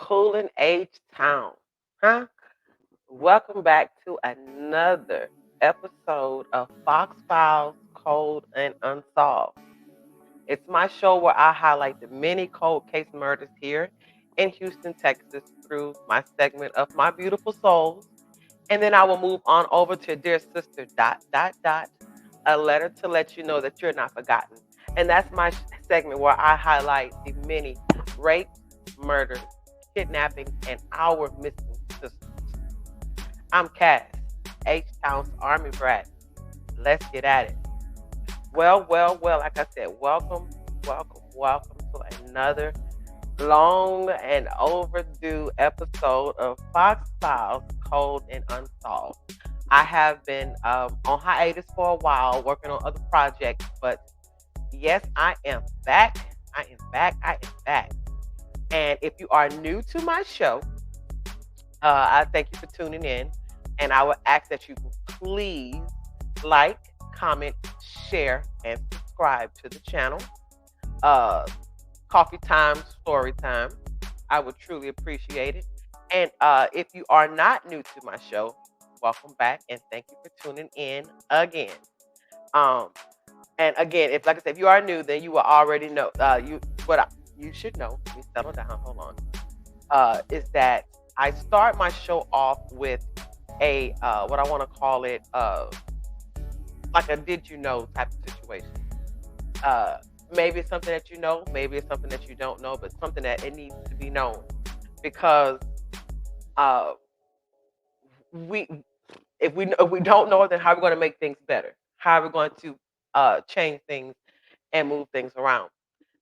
Cooling Age Town. Huh? Welcome back to another episode of Fox Files Cold and Unsolved. It's my show where I highlight the many cold case murders here in Houston, Texas through my segment of My Beautiful Souls. And then I will move on over to Dear Sister, a letter to let you know that you're not forgotten. And that's my segment where I highlight the many rapes, murders, kidnapping, and our missing sisters. I'm Cass, H-Town's Army brat. Let's get at it. Well, like I said, welcome to another long and overdue episode of Fox Files Cold and Unsolved. I have been on hiatus for a while working on other projects, but yes, I am back. I am back. And if you are new to my show, I thank you for tuning in. And I would ask that you please like, comment, share, and subscribe to the channel. Coffee time, story time. I would truly appreciate it. And if you are not new to my show, welcome back and thank you for tuning in again. And again, if like I said, if you are new, then you will already know. You should know. Let me settle down. Hold on. Is that I start my show off with a what I want to call it, like a did you know type of situation. Maybe it's something that you know, maybe it's something that you don't know, but something that it needs to be known because if we don't know, then how are we going to make things better? How are we going to change things and move things around?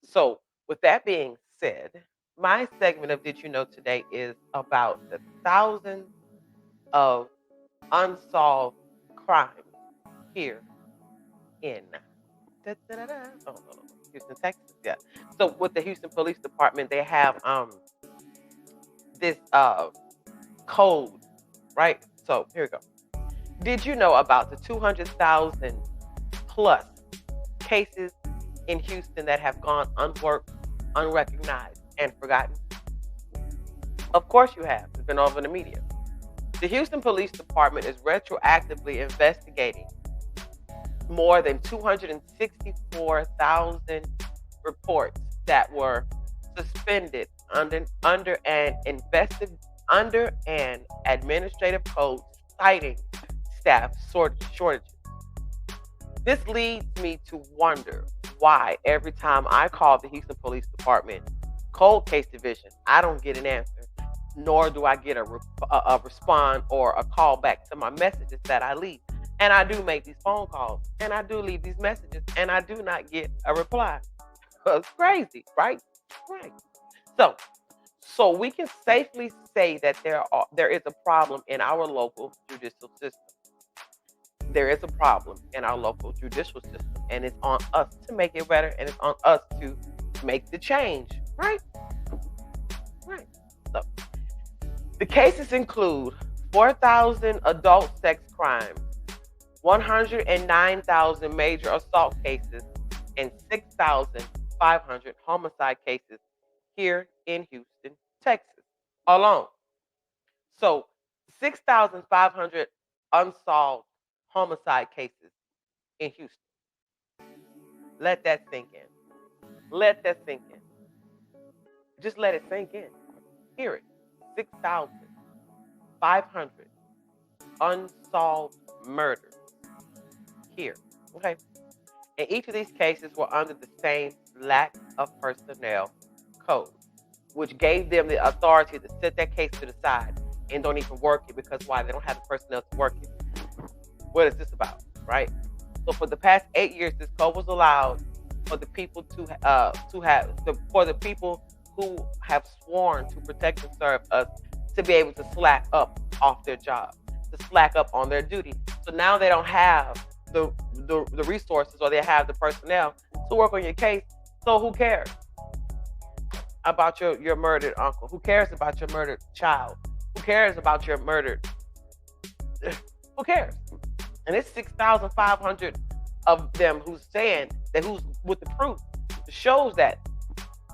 So, with that being said, my segment of Did You Know today is about the thousands of unsolved crimes here in Houston, Texas. Yeah. So with the Houston Police Department, they have this code, right? So here we go. Did you know about the 200,000 plus cases in Houston that have gone unworked, unrecognized, and forgotten? Of course you have. It's been all over the media. The Houston Police Department is retroactively investigating more than 264,000 reports that were suspended under an administrative code citing staff shortages. This leads me to wonder why every time I call the Houston Police Department cold case division, I don't get an answer, nor do I get a response or a call back to my messages that I leave. And I do make these phone calls, and I do leave these messages, and I do not get a reply. It's crazy, right? Right. So we can safely say that there is a problem in our local judicial system. There is a problem in our local judicial system, and it's on us to make it better, and it's on us to make the change, right? Right. So the cases include 4,000 adult sex crimes, 109,000 major assault cases, and 6,500 homicide cases here in Houston, Texas alone. So 6,500 unsolved homicide cases in Houston. Let that sink in. Let that sink in. Just let it sink in. Hear it. 6,500 unsolved murders here. Okay. And each of these cases were under the same lack of personnel code, which gave them the authority to set that case to the side and don't even work it because why? They don't have the personnel to work it. What is this about, right? So for the past 8 years, this code was allowed for the people for the people who have sworn to protect and serve us to be able to slack up off their job, to slack up on their duty. So now they don't have the resources or they have the personnel to work on your case. So who cares about your murdered uncle? Who cares about your murdered child? Who cares about your murdered? Who cares? And it's 6,500 of them who's saying that, who's with the proof, shows that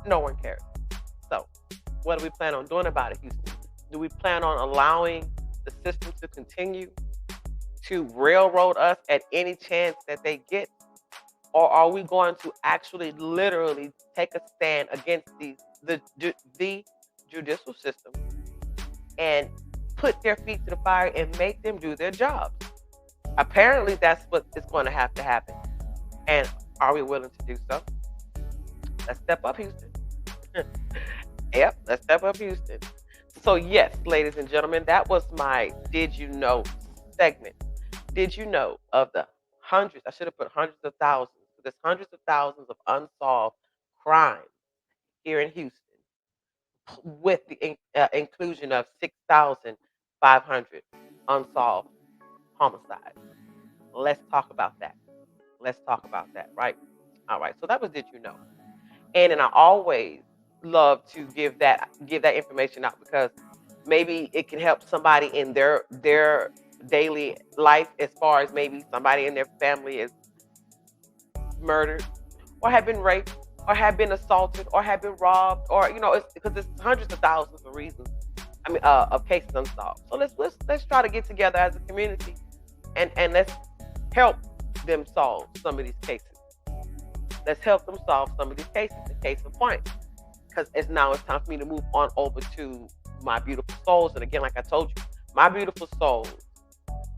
no one cares. So What do we plan on doing about it, Houston? Do we plan on allowing the system to continue to railroad us at any chance that they get? Or are we going to actually literally take a stand against the judicial system and put their feet to the fire and make them do their jobs? Apparently, that's what is going to have to happen. And are we willing to do so? Let's step up, Houston. Yep, let's step up, Houston. So, yes, ladies and gentlemen, that was my Did You Know segment. Did you know of the hundreds? I should have put hundreds of thousands. There's hundreds of thousands of unsolved crimes here in Houston, with the inclusion of 6,500 unsolved homicides. Let's talk about that. Let's talk about that, right? All right. So that was Did You Know? And I always love to give that information out, because maybe it can help somebody in their daily life, as far as maybe somebody in their family is murdered, or have been raped, or have been assaulted, or have been robbed, or it's because there's hundreds of thousands of reasons. I mean, of cases unsolved. So let's try to get together as a community, and let's help them solve some of these cases. Let's help them solve some of these cases. In case in point, because it's time for me to move on over to my beautiful souls. And again, like I told you, my beautiful souls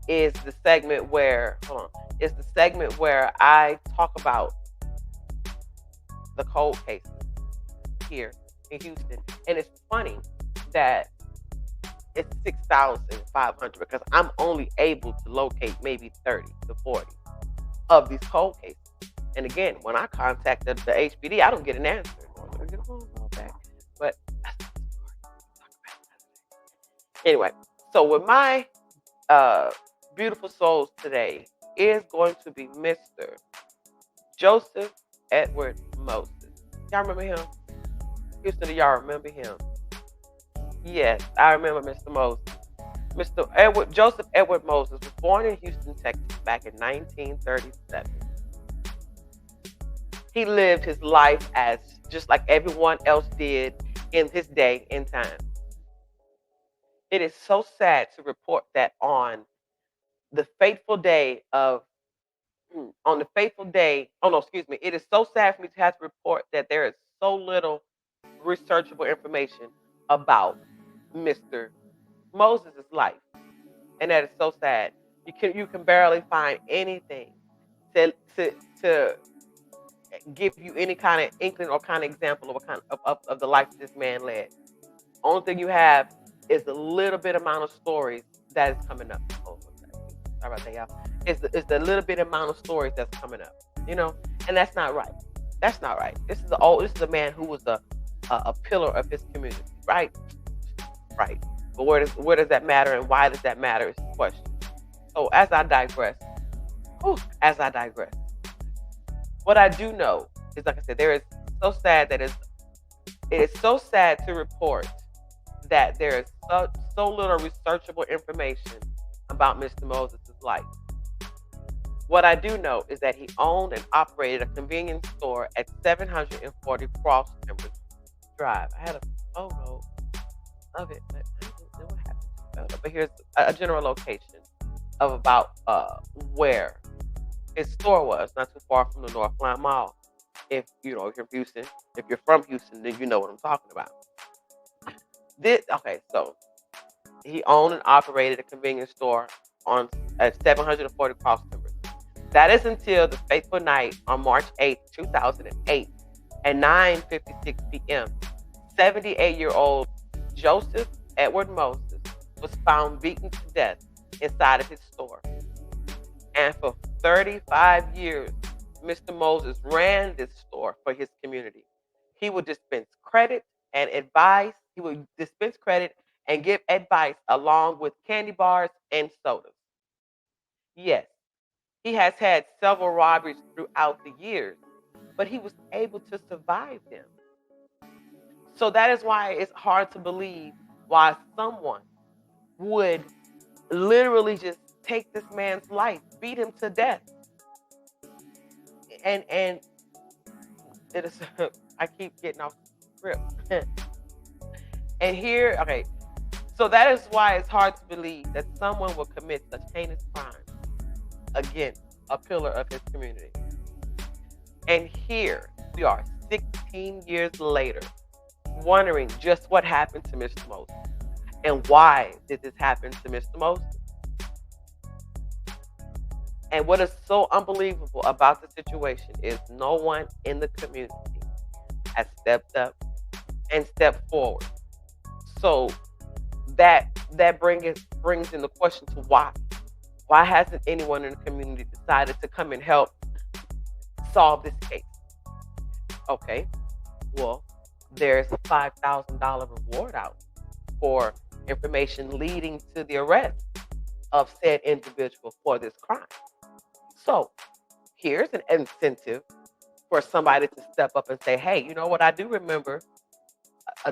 is the segment where I talk about the cold cases here in Houston. And it's funny that it's 6,500, because I'm only able to locate maybe 30 to 40 of these cold cases. And again, when I contact the HPD, I don't get an answer. But anyway, so with my beautiful souls today is going to be Mr. Joseph Edward Moses. Y'all remember him? Houston, do y'all remember him? Yes, I remember Mr. Moses. Joseph Edward Moses was born in Houston, Texas back in 1937. He lived his life as just like everyone else did in his day and time. It is so sad to report that on the fateful day, it is so sad for me to have to report that there is so little researchable information about Mr. Moses' life. And that is so sad. You can barely find anything to give you any kind of inkling or kind of example of what kind of the life this man led. Only thing you have is the little bit amount of stories that is coming up. Oh, okay. Sorry about that, y'all. It's the little bit amount of stories that's coming up, and that's not right. That's not right. This is a man who was a pillar of his community, right? Right. But where does that matter, and why does that matter is the question. So as I digress, what I do know is, like I said, it is so sad to report that there is so little researchable information about Mr. Moses' life. What I do know is that he owned and operated a convenience store at 740 Cross Timbers Drive. I had a photo of it, but I don't know what happened to the photo. But here's a general location of about where his store was, not too far from the Northline Mall. If you're from Houston, then you know what I'm talking about. So he owned and operated a convenience store at 740 Cross Timbers. That is until the fateful night on March 8th, 2008, at 9:56 p.m. 78-year-old Joseph Edward Moses was found beaten to death inside of his store. And for 35 years, Mr. Moses ran this store for his community. He would dispense credit and advice. He would dispense credit and give advice along with candy bars and sodas. Yes, he has had several robberies throughout the years, but he was able to survive them. So that is why it's hard to believe why someone would literally just take this man's life, beat him to death. And it is I keep getting off script. And here, okay, so that is why it's hard to believe that someone will commit such heinous crime against a pillar of his community. And here we are, 16 years later, wondering just what happened to Mr. Moses. And why did this happen to Mr. Moses? And what is so unbelievable about the situation is no one in the community has stepped up and stepped forward. So that brings in the question to why. Why hasn't anyone in the community decided to come and help solve this case? Okay, well, there's a $5,000 reward out for information leading to the arrest of said individual for this crime. So here's an incentive for somebody to step up and say, hey, you know what? I do remember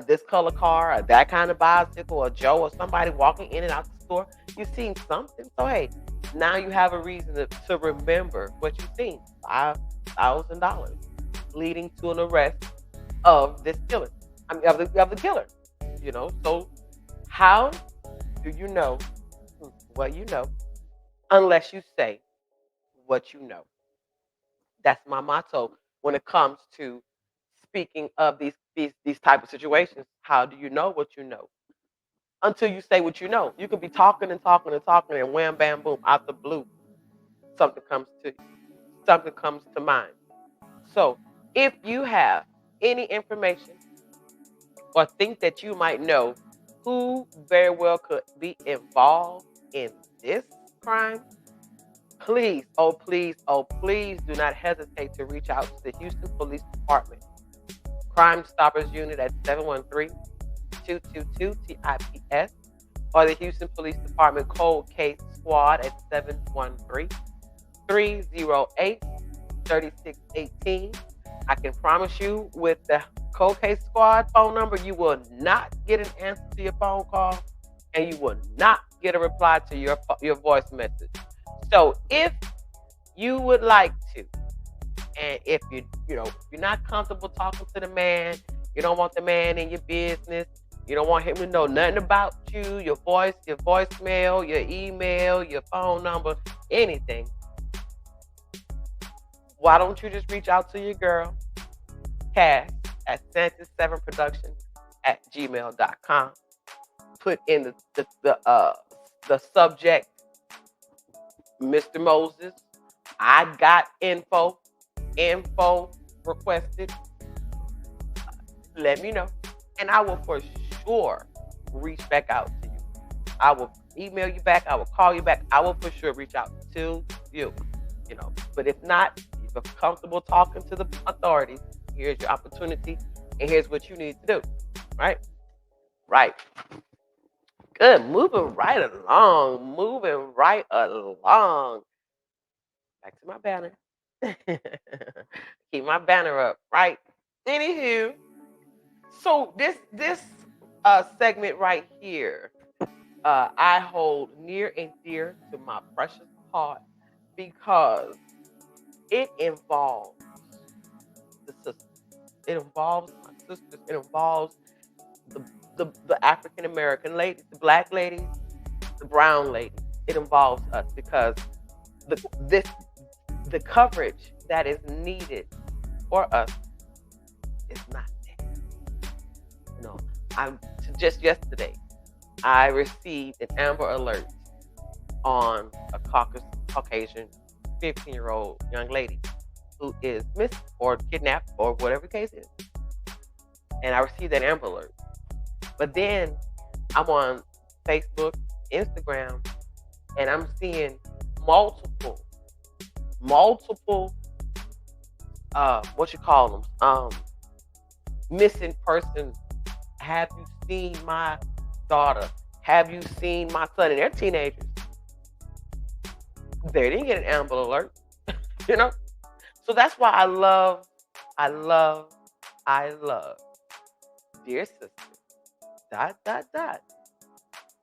this color car, or that kind of bicycle, or Joe, or somebody walking in and out the store. You've seen something. So, hey, now you have a reason to remember what you've seen. $5,000 leading to an arrest of this killer. I mean, of the killer. You know, so how do you know what you know unless you say what you know? That's my motto when it comes to speaking of these type of situations. How do you know what you know? Until you say what you know. You could be talking and talking and talking, and wham, bam, boom, out the blue, something comes to mind. So if you have any information or think that you might know who very well could be involved in this crime, please, oh please, oh please do not hesitate to reach out to the Houston Police Department Crime Stoppers Unit at 713-222-TIPS, or the Houston Police Department Cold Case Squad at 713-308-3618. I can promise you, with the Cold Case Squad phone number, you will not get an answer to your phone call, and you will not get a reply to your voice message. So if you would like to, and if you're not comfortable talking to the man, you don't want the man in your business, you don't want him to know nothing about you, your voicemail, your email, your phone number, anything, why don't you just reach out to your girl, Cass, at Santis7production@gmail.com. Put in the subject, Mr. Moses, I got info requested. Let me know, and I will for sure reach back out to you. I will email you back. I will call you back. I will for sure reach out to you. But if not, if you're comfortable talking to the authorities, here's your opportunity, and here's what you need to do. Right. Good. Moving right along. Back to my banner. Keep my banner up, right? Anywho, so this segment right here, I hold near and dear to my precious heart because it involves the sisters. It involves my sisters. It involves the African American ladies, the black ladies, the brown ladies. It involves us because the coverage that is needed for us is not there. Just yesterday, I received an Amber Alert on a Caucasian 15-year-old young lady who is missing or kidnapped or whatever the case is. And I received that Amber Alert. But then I'm on Facebook, Instagram, and I'm seeing multiple missing persons. Have you seen my daughter? Have you seen my son? And they're teenagers. They didn't get an Amber Alert. So that's why I love dear sister, ...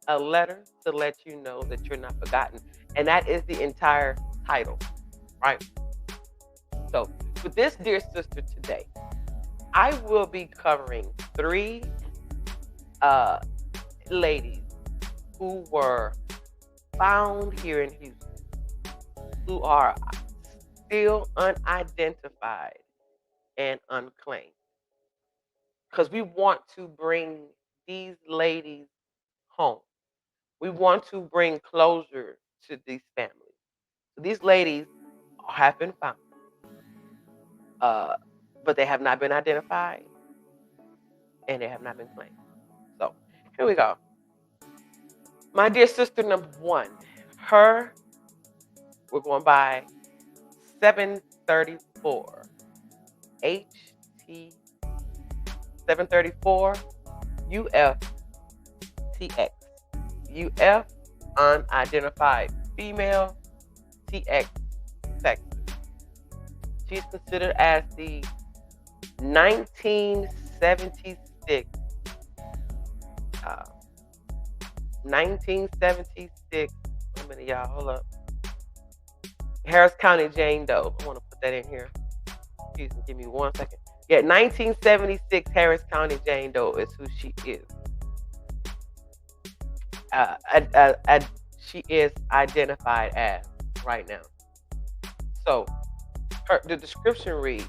a letter to let you know that you're not forgotten. And that is the entire title, right? So with this dear sister today, I will be covering 3 uh, ladies who were found here in Houston who are still unidentified and unclaimed. Because we want to bring these ladies home. We want to bring closure to these families. So these ladies have been found, uh, but they have not been identified and they have not been claimed. So here we go. My dear sister number one, her, we're going by 734 HT 734 UFTX. UF, unidentified female, TX, Texas. She's considered as the 1976 1976. Wait a minute, y'all. Hold up. Harris County Jane Doe. I want to put that in here. Excuse me. Give me 1 second. Yeah, 1976 Harris County Jane Doe is who she is. She is identified as right now. So, the description reads.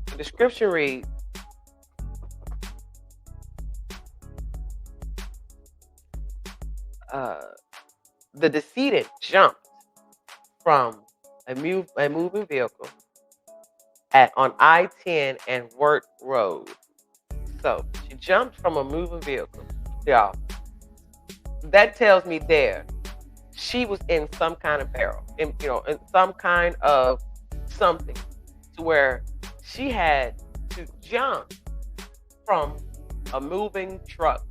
The description reads. The decedent jumped from a moving vehicle on I-10 and Wirt Road. So she jumped from a moving vehicle. Y'all, that tells me there she was in some kind of peril, in some kind of something, to where she had to jump from a moving truck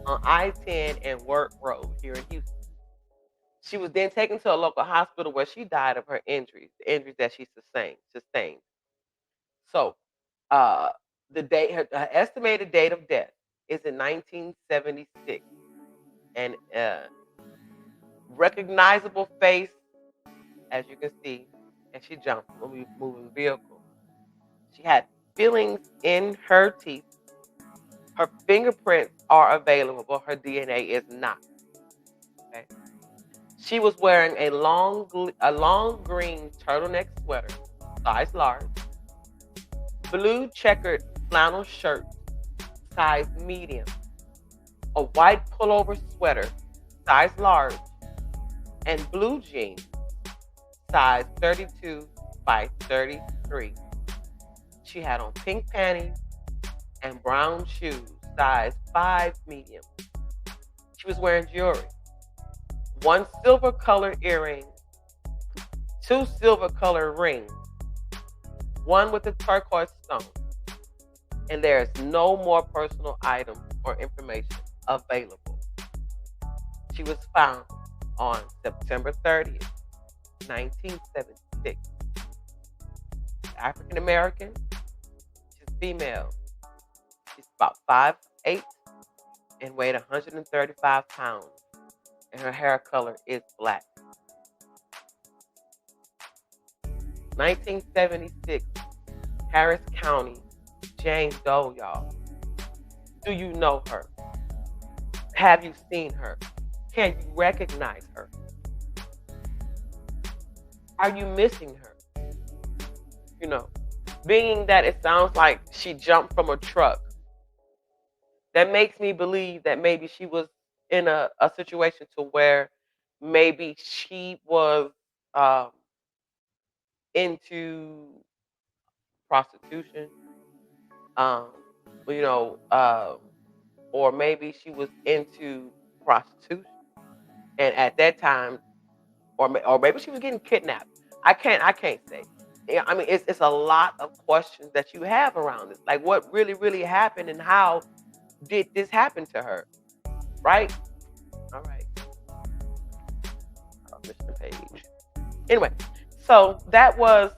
on I-10 and Wirt Road here in Houston. She was then taken to a local hospital where she died of her injuries, the injuries that she sustained. So, her estimated date of death is in 1976, and recognizable face, as you can see, and she jumped from a moving vehicle. She had fillings in her teeth. Her fingerprints are available, but her DNA is not. Okay. She was wearing a long green turtleneck sweater, size large, blue checkered flannel shirt, size medium, a white pullover sweater, size large, and blue jeans, size 32 by 33. She had on pink panties and brown shoes, size 5 medium. She was wearing jewelry. 1 silver colored earring, 2 silver colored rings, 1 with a turquoise stone, and there is no more personal items or information available. She was found on September 30th, 1976. African American, she's female. She's about 5'8" and weighed 135 pounds. And her hair color is black. 1976, Harris County, Jane Doe, y'all. Do you know her? Have you seen her? Can you recognize her? Are you missing her? Being that it sounds like she jumped from a truck, that makes me believe that maybe she was in a situation to where maybe she was into prostitution, um, or maybe she was into prostitution, and at that time, or maybe she was getting kidnapped. I can't say. Yeah, I mean, it's a lot of questions that you have around this. Like, what really happened, and how did this happen to her? Right? All right. I missed the page. Anyway, so that was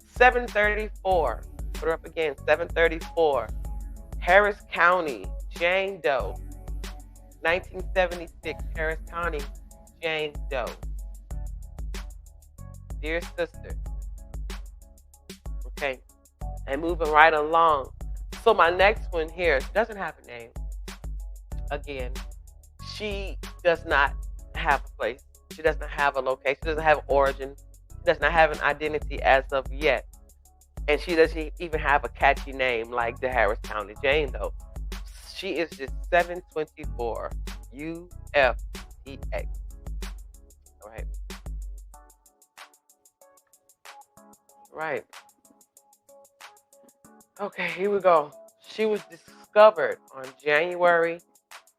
734. Put her up again. 734. Harris County, Jane Doe. 1976, Harris County, Jane Doe. Dear sister. Okay. And moving right along. So my next one here doesn't have a name. Again, she does not have a place. She doesn't have a location. She doesn't have an origin. She does not have an identity as of yet. And she doesn't even have a catchy name like the Harris County Jane, though. She is just 724 UFTX. All right. Right. Okay, here we go. She was discovered on January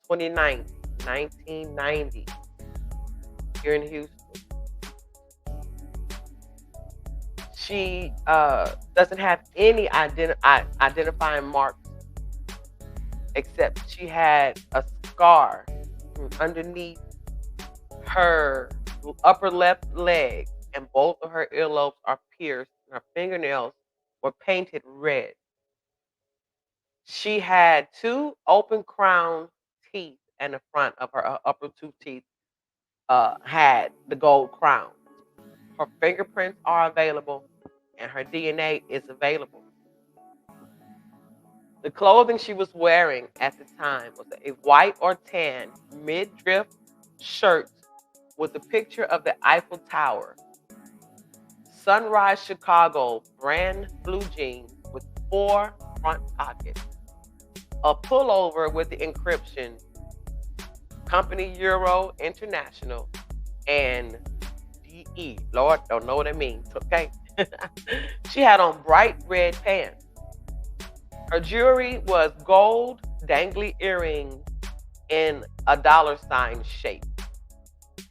29th, 1990, here in Houston. She doesn't have any identifying marks except she had a scar underneath her upper left leg, and both of her earlobes are pierced, and her fingernails were painted red. She had two open crown teeth, and the front of her upper two teeth had the gold crown. Her fingerprints are available, and her DNA is available. The clothing she was wearing at the time was a white or tan mid-drift shirt with a picture of the Eiffel Tower, Sunrise Chicago brand blue jeans with 4 front pockets, a pullover with the encryption Company Euro International, and DE. Lord, don't know what it means, okay? She had on bright red pants. Her jewelry was gold dangly earrings in a dollar sign shape.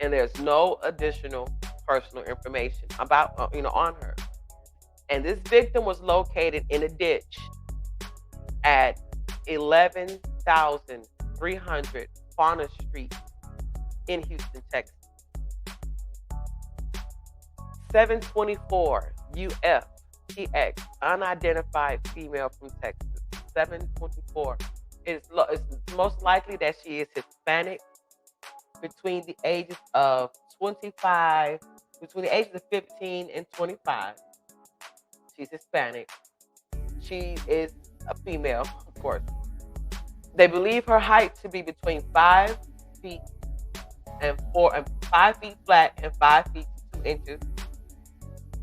And there's no additional personal information about, on her. And this victim was located in a ditch at 11,300 Fauna Street in Houston, Texas. 724 UFTX, unidentified female from Texas. 724. It's most likely that she is Hispanic, between the ages of 25, between the ages of 15 and 25. She's Hispanic. She is a female, of course. They believe her height to be between 5 feet and 5 feet flat and 5 feet 2 inches.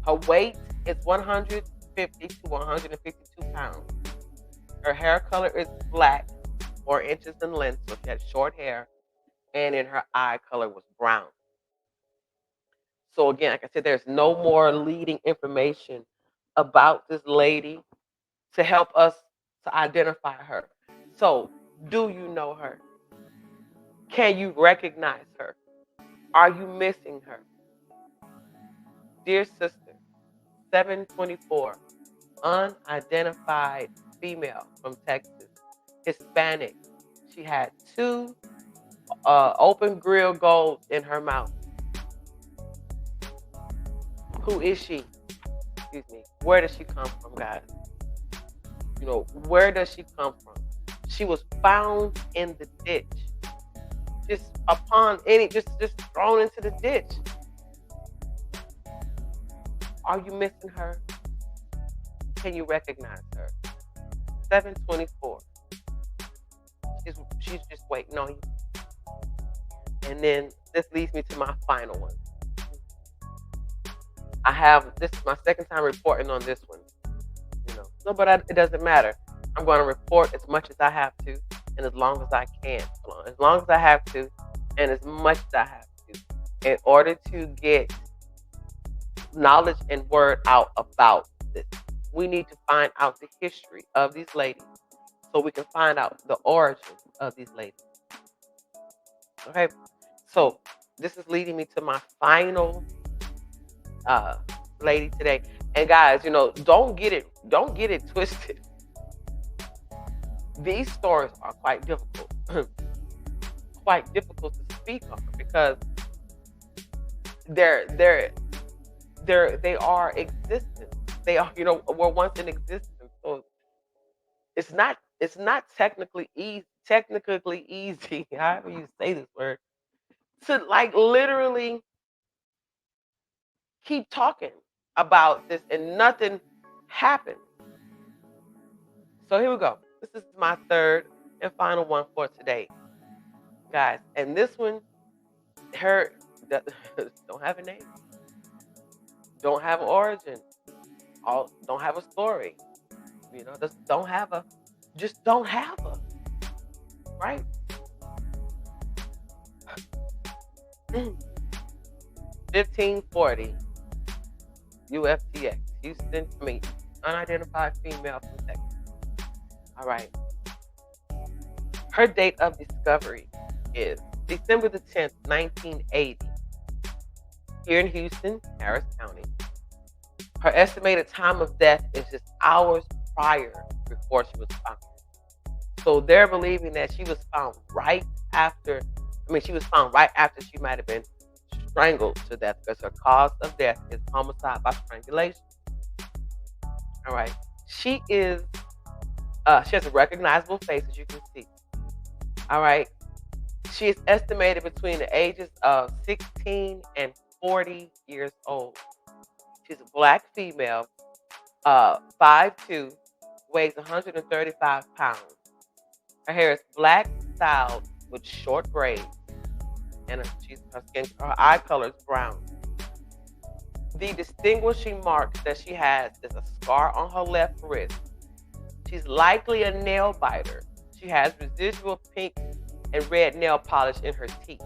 Her weight is 150 to 152 pounds. Her hair color is black, 4 inches in length, so she had short hair, and in her eye color was brown. So again, like I said, there's no more leading information about this lady to help us to identify her. So, do you know her? Can you recognize her? Are you missing her? Dear sister, 724, unidentified female from Texas, Hispanic. She had 2 open grill golds in her mouth. Who is she? Excuse me. Where does she come from, guys? Where does she come from? She was found in the ditch. Just thrown into the ditch. Are you missing her? Can you recognize her? 724. She's just waiting on you. And then this leads me to my final one. This is my second time reporting on this one. No, but it doesn't matter. I'm going to report as much as I have to, and as long as I can. As long as I have to, and as much as I have to, in order to get knowledge and word out about this. We need to find out the history of these ladies so we can find out the origin of these ladies. Okay, so this is leading me to my final lady today. And guys, don't get it twisted. These stories are quite difficult, quite difficult to speak on because they are existent. They are, were once in existence. So it's not technically easy, however you say this word, to like literally keep talking about this and nothing happened. So here we go. This is my third and final one for today, guys. And this one, her don't have a name, don't have an origin, don't have a story. Just don't have a, right? 1540 UFTX, Houston, unidentified female from Texas. All right. Her date of discovery is December the 10th, 1980, here in Houston, Harris County. Her estimated time of death is just hours prior before she was found. So they're believing that she was found right after, she might have been strangled to death, because her cause of death is homicide by strangulation. All right. She has a recognizable face, as you can see. All right. She is estimated between the ages of 16 and 40 years old. She's a black female, 5'2", weighs 135 pounds. Her hair is black styled with short braids, and her eye color is brown. The distinguishing marks that she has is a scar on her left wrist. She's likely a nail biter. She has residual pink and red nail polish in her teeth.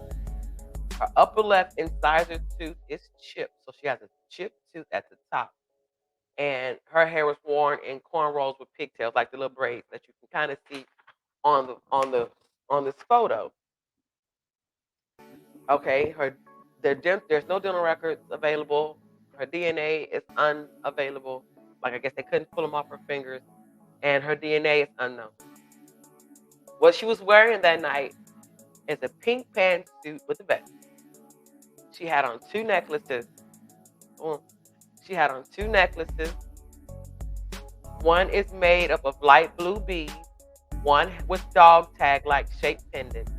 Her upper left incisor tooth is chipped, so she has a chipped tooth at the top. And her hair was worn in cornrows with pigtails, like the little braids that you can kind of see on this photo. Okay, there's no dental records available. Her DNA is unavailable. Like, I guess they couldn't pull them off her fingers, and her DNA is unknown. What she was wearing that night is a pink pantsuit with a vest. She had on two necklaces. One is made up of light blue beads, one with dog tag-like shaped pendants,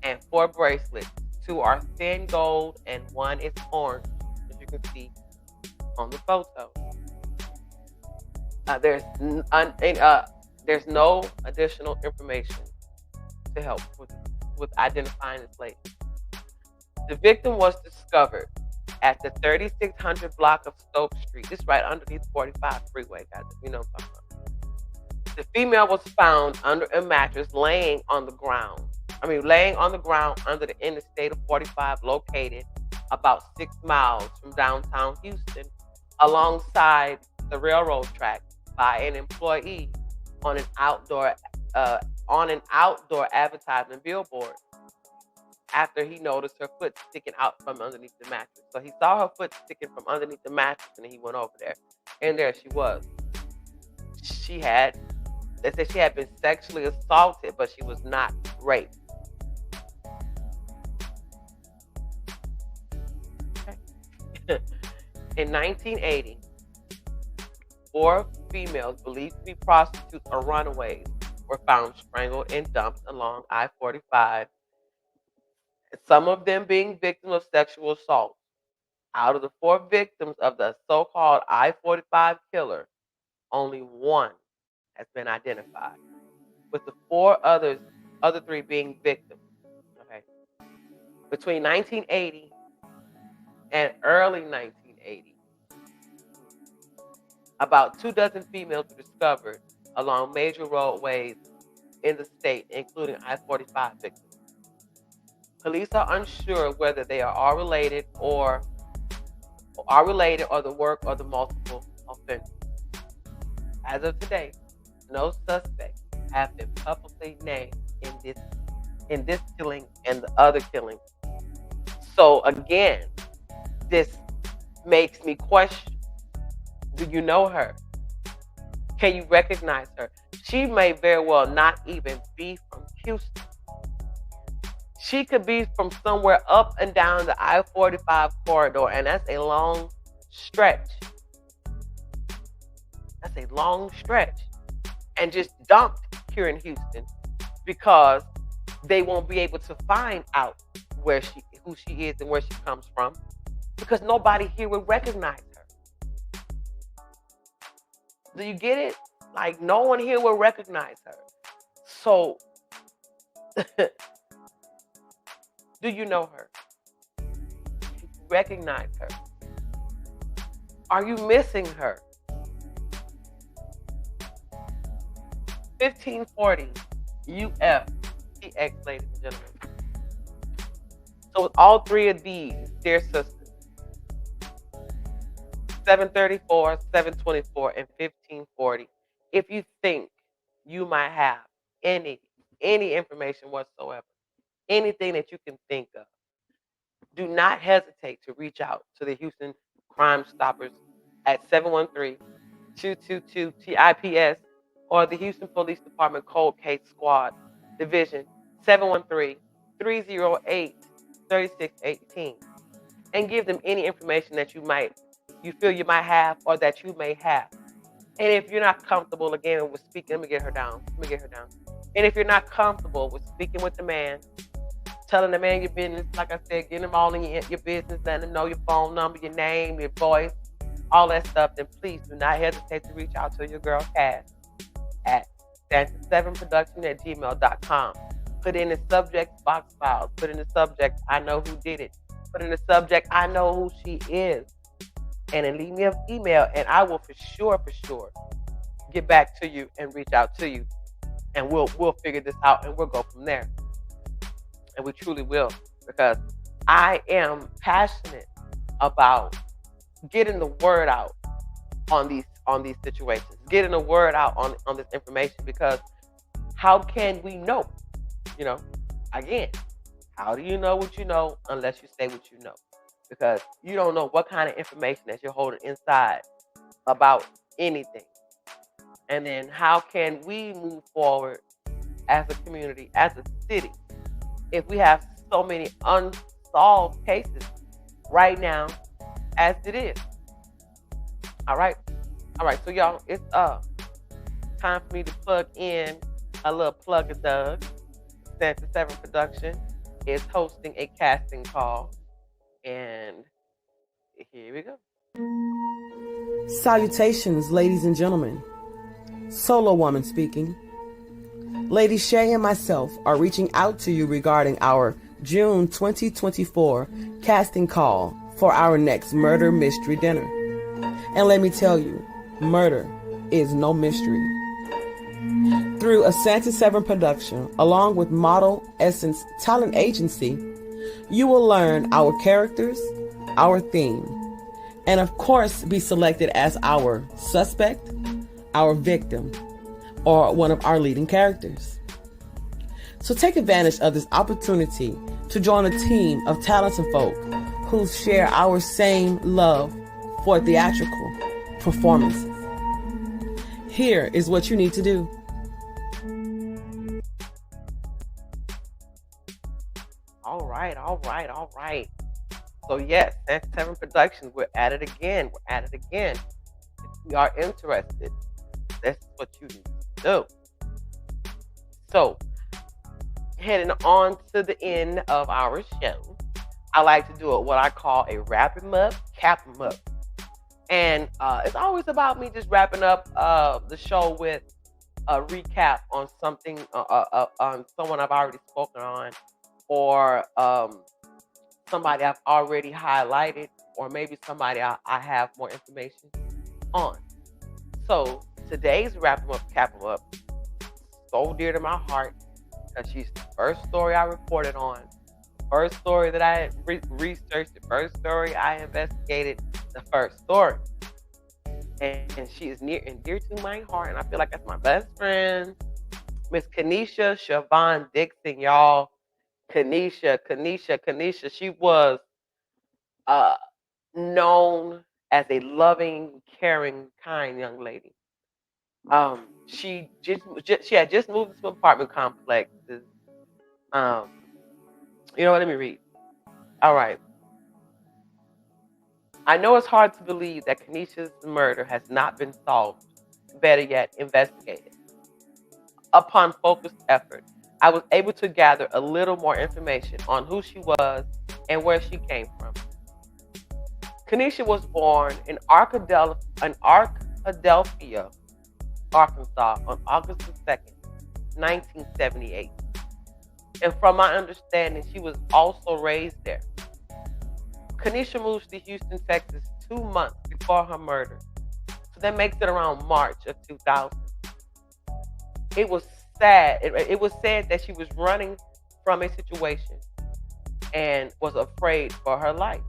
and 4 bracelets. 2 are thin gold, and 1 is orange, as you can see on the photo. There's no additional information to help with identifying this lady. The victim was discovered at the 3600 block of Stoke Street. This is right underneath 45 freeway, guys. You know what I'm talking about. The female was found under a mattress, laying on the ground under the interstate of 45, located about 6 miles from downtown Houston, alongside the railroad track, by an employee on an outdoor advertisement billboard, after he noticed her foot sticking out from underneath the mattress. So he saw her foot sticking from underneath the mattress, and he went over there. And there she was. They said she had been sexually assaulted, but she was not raped. Okay. In 1980, 4 females believed to be prostitutes or runaways were found strangled and dumped along I-45, some of them being victims of sexual assault. Out of the 4 victims of the so-called I-45 killer, only 1 has been identified, with the 4 other 3 being victims. Okay. Between 1980 and early 1980, about 24 females were discovered along major roadways in the state, including I-45 victims. Police are unsure whether they are all related or the work of the multiple offenders. As of today, no suspects have been publicly named in this killing and the other killings. So again, this makes me question: do you know her? Can you recognize her? She may very well not even be from Houston. She could be from somewhere up and down the I-45 corridor, and that's a long stretch. And just dumped here in Houston because they won't be able to find out who she is and where she comes from, because nobody here would recognize her. Do you get it? Like, no one here will recognize her. So, do you know her? Do you recognize her? Are you missing her? 1540 UFTX, ladies and gentlemen. So with all three of these, dear sisters, 734, 724, and 1540, if you think you might have any information whatsoever, anything that you can think of, do not hesitate to reach out to the Houston Crime Stoppers at 713-222-TIPS or the Houston Police Department Cold Case Squad Division 713-308-3618 and give them any information that you feel you might have or that you may have. And if you're not comfortable again with speaking, let me get her down. And if you're not comfortable with speaking with the man, telling the man your business, like I said, getting them all in your business, letting them know your phone number, your name, your voice, all that stuff, then please do not hesitate to reach out to your girl Cass at Santa7production@gmail.com. Put in the subject Foxxx Files. Put in the subject I know who did it. Put in the subject I know who she is. And then leave me an email, and I will for sure get back to you and reach out to you. And we'll figure this out, and we'll go from there. And we truly will, because I am passionate about getting the word out on these situations, getting the word out on this information, because how can we know? Again, how do you know what you know unless you say what you know? Because you don't know what kind of information that you're holding inside about anything. And then how can we move forward as a community, as a city, if we have so many unsolved cases right now as it is? All right. So y'all, it's time for me to plug in a little plug a Doug. Santa7 Production is hosting a casting call. And here we go. Salutations, ladies and gentlemen. Solo woman speaking. Lady Shay and myself are reaching out to you regarding our June 2024 casting call for our next murder mystery dinner. And let me tell you, murder is no mystery. Through a Santa7 production, along with Model Essence Talent Agency, you will learn our characters, our theme, and of course be selected as our suspect, our victim, or one of our leading characters. So take advantage of this opportunity to join a team of talented folk who share our same love for theatrical performances. Here is what you need to do. All right. So yes, Santa7 Productions, we're at it again. If you are interested, that's what you need to do. So, heading on to the end of our show, I like to do what I call a wrap 'em up, cap 'em up. And it's always about me just wrapping up the show with a recap on something, on someone I've already spoken on, or somebody I've already highlighted, or maybe somebody I have more information on. So today's wrap 'em up, cap 'em up, so dear to my heart, because she's the first story I reported on, the first story that I researched, the first story I investigated, the first story. And she is near and dear to my heart, and I feel like that's my best friend, Miss Kanisha Siobhan Dixon, y'all. Kanisha. She was known as a loving, caring, kind young lady. She had just moved to apartment complexes. You know what? Let me read. All right. I know it's hard to believe that Kanisha's murder has not been solved. Better yet, investigated. Upon focused effort, I was able to gather a little more information on who she was and where she came from. Kanisha was born in Arkadelphia, Arkansas on August the 2nd, 1978. And from my understanding, she was also raised there. Kanisha moves to Houston, Texas 2 months before her murder. So that makes it around March of 2000. It was sad. It was said that she was running from a situation and was afraid for her life.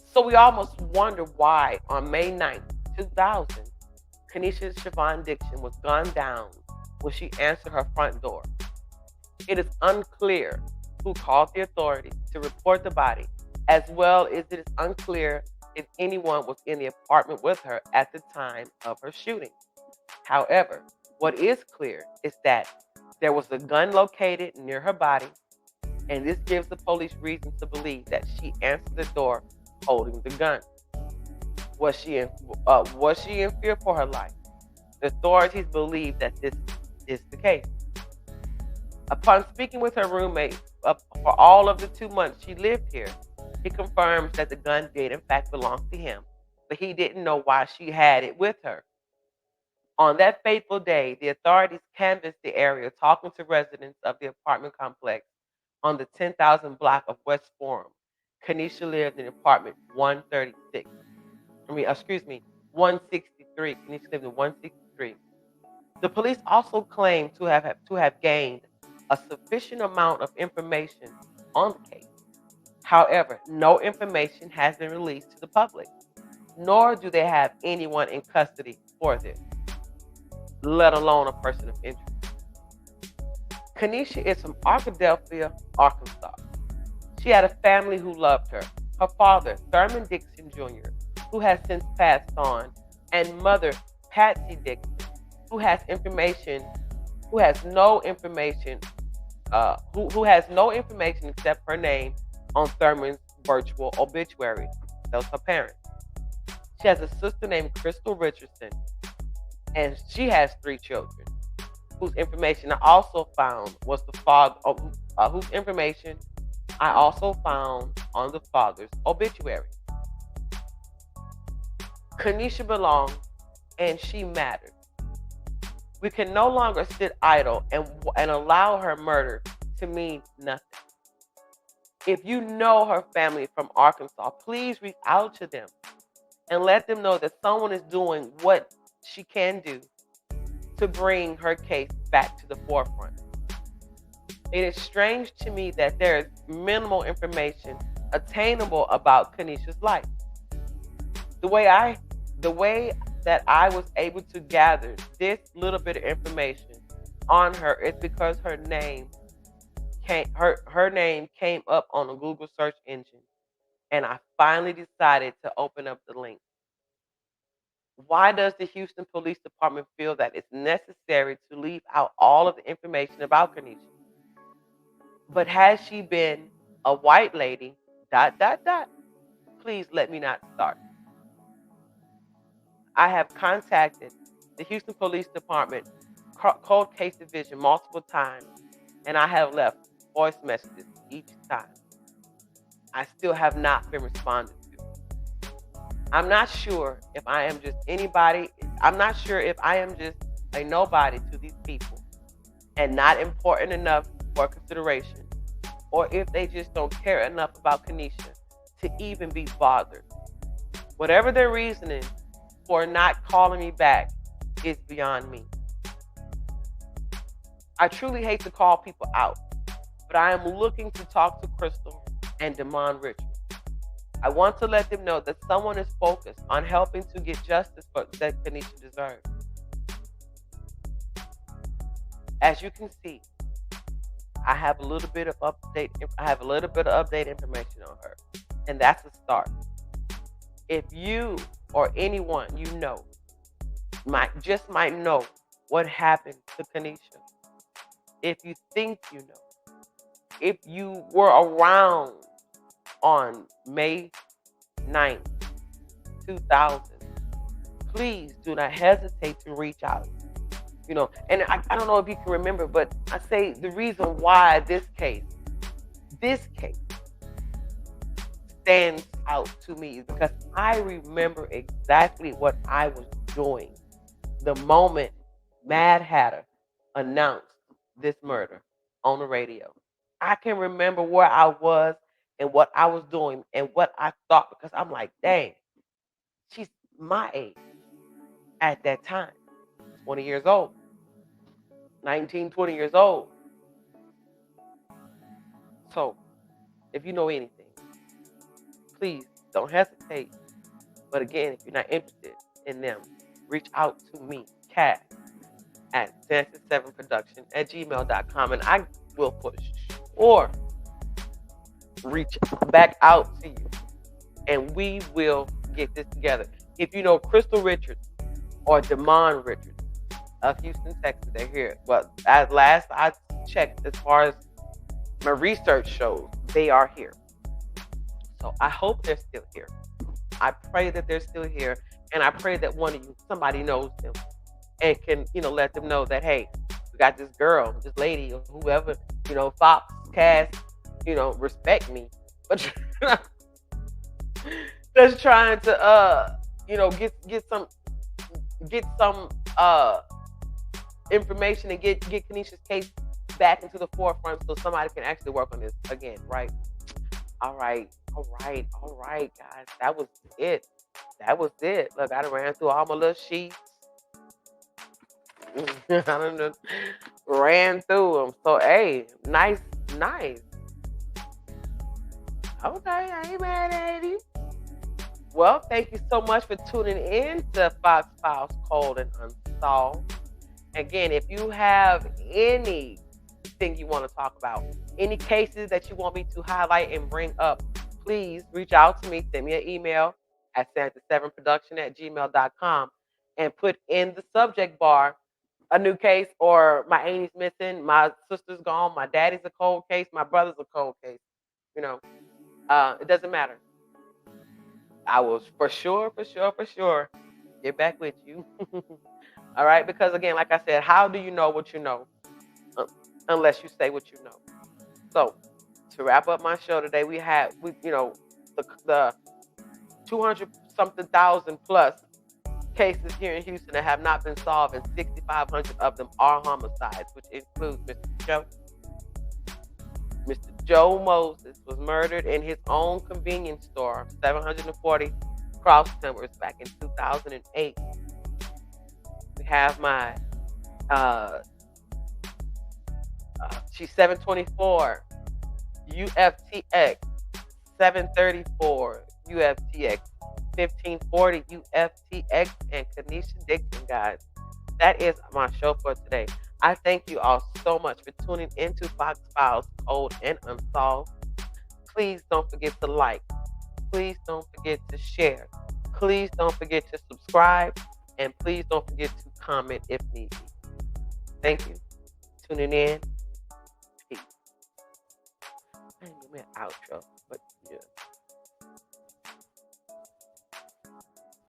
So we almost wonder why on May 9th, 2000, Kanisha Siobhan Dixon was gunned down when she answered her front door. It is unclear who called the authorities to report the body, as well as it is unclear if anyone was in the apartment with her at the time of her shooting. However, what is clear is that there was a gun located near her body, and this gives the police reason to believe that she answered the door holding the gun. Was she in fear for her life? The authorities believe that this is the case. Upon speaking with her roommate for all of the 2 months she lived here, he confirms that the gun did in fact belong to him, but he didn't know why she had it with her. On that fateful day, the authorities canvassed the area, talking to residents of the apartment complex on the 10,000 block of West Forum. Kanisha lived in apartment 136. 163. Kanisha lived in 163. The police also claim to have gained a sufficient amount of information on the case. However, no information has been released to the public, nor do they have anyone in custody for this, let alone a person of interest. Kanisha is from Arkadelphia, Arkansas. She had a family who loved her. Her father, Thurman Dixon Jr., who has since passed on, and mother, Patsy Dixon, who has no information except her name on Thurman's virtual obituary. Those her parents. She has a sister named Crystal Richardson, and she has 3 children, whose information I also found was the father, whose information I also found on the father's obituary. Kanisha belonged, and she mattered. We can no longer sit idle and allow her murder to mean nothing. If you know her family from Arkansas, please reach out to them and let them know that someone is doing what she can do to bring her case back to the forefront. It is strange to me that there is minimal information attainable about Kanisha's life. The way that I was able to gather this little bit of information on her is because her name came up on a Google search engine, and I finally decided to open up the link. Why does the Houston Police Department feel that it's necessary to leave out all of the information about Kanisha? But has she been a white lady? ... Please let me not start. I have contacted the Houston Police Department Cold Case Division multiple times, and I have left voice messages each time. I still have not been responded to. I'm not sure if I am just anybody. I'm not sure if I am just a nobody to these people and not important enough for consideration, or if they just don't care enough about Kanisha to even be bothered. Whatever their reasoning for not calling me back is beyond me. I truly hate to call people out, but I am looking to talk to Crystal and Damon Richards. I want to let them know that someone is focused on helping to get justice that Kanisha deserves. As you can see, I have a little bit of update information on her, and that's a start. If you or anyone you know might know what happened to Kanisha, if you think you know, if you were around on May 9th, 2000, please do not hesitate to reach out. And I don't know if you can remember, but I say the reason why this case stands out to me is because I remember exactly what I was doing the moment Mad Hatter announced this murder on the radio. I can remember where I was and what I was doing and what I thought because I'm like, dang, she's my age at that time, 20 years old, 19, 20 years old. So if you know anything, please don't hesitate. But again, if you're not interested in them, reach out to me, Kat, at Sansa7production at gmail.com, and I will for sure reach back out to you, and we will get this together. If you know Crystal Richards or Damon Richards of Houston, Texas, they're here. But at last I checked, as far as my research shows, they are here. So I hope they're still here. I pray that they're still here, and I pray that one of you, somebody knows them, and can, let them know that, hey, we got this girl, this lady, or whoever, Foxxx, cast, respect me, but just trying to, get some information and get Kenesha's case back into the forefront so somebody can actually work on this again, right? All right, guys. That was it. Look, I done ran through all my little sheets. I done ran through them. So, hey, nice. Okay, I ain't mad at you. Well, thank you so much for tuning in to Foxxx Files Cold and Unsolved. Again, if you have anything you want to talk about, any cases that you want me to highlight and bring up, please reach out to me. Send me an email at Sansa7production at gmail.com and put in the subject bar a new case, or my auntie's missing, my sister's gone, my daddy's a cold case, my brother's a cold case. It doesn't matter. I will for sure get back with you. All right, because again, like I said, how do you know what you know unless you say what you know? So to wrap up my show today, we the 200 something thousand plus cases here in Houston that have not been solved, and 6,500 of them are homicides, which includes Mr. Joe Moses was murdered in his own convenience store, 740 Cross Timbers, back in 2008. We have my she's 724 UFTX, 734 UFTX, 1540 UFTX, and Kenesha Dixon, guys. That is my show for today. I thank you all so much for tuning into Foxxx Files Cold and Unsolved. Please don't forget to like. Please don't forget to share. Please don't forget to subscribe. And please don't forget to comment if need be. Thank you. Tuning in. Peace. I ain't gonna make an outro, but yeah.